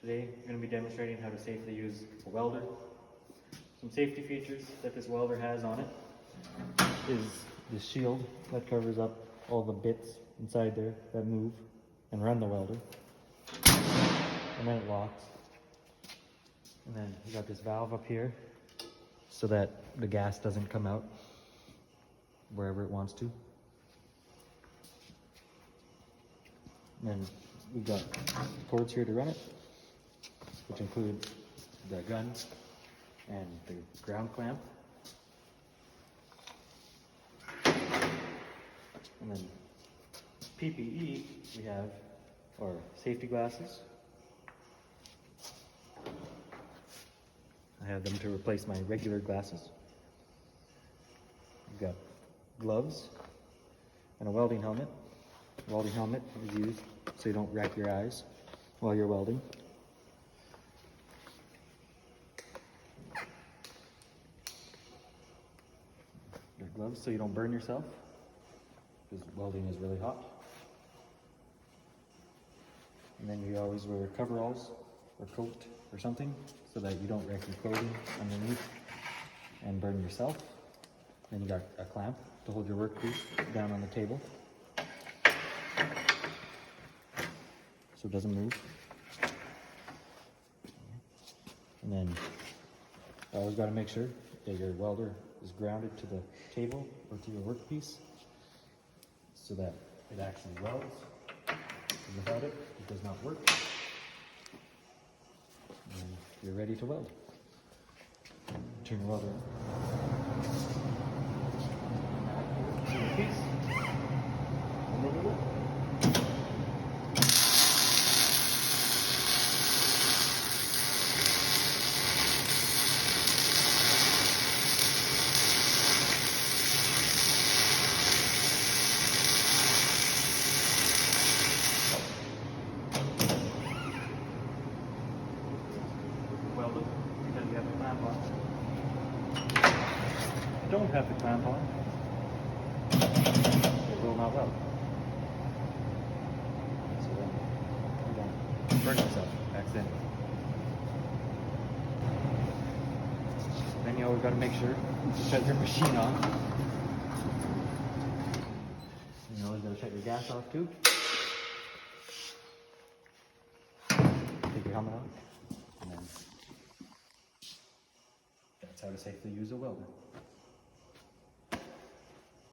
Today I'm going to be demonstrating how to safely use a welder. Some safety features that this welder has on it is the shield that covers up all the bits inside there that move and run the welder. And then it locks. And then you got this valve up here so that the gas doesn't come out wherever it wants to. And then we got cords here to run it, which include the gun and the ground clamp. And then PPE we have are safety glasses. I have them to replace my regular glasses. We've got gloves and a welding helmet. A welding helmet is used so you don't wreck your eyes while you're welding. Your gloves so you don't burn yourself, because welding is really hot. And then you always wear coveralls or coat or something so that you don't wreck your clothing underneath and burn yourself. Then you got a clamp to hold your workpiece down on the table so it doesn't move. And then you always got to make sure that your welder is grounded to the table or to your workpiece so that it actually welds. Without it, it does not work. And you're ready to weld. Turn your welder on. See the piece. Remove it. Weld it because you have the clamp on. If you don't have the clamp on, it will not weld. So then you don't burn yourself accidentally. Then you always got to make sure to shut your machine off. You always got to shut your gas off too. Take your helmet off, and then that's how to safely use a welder.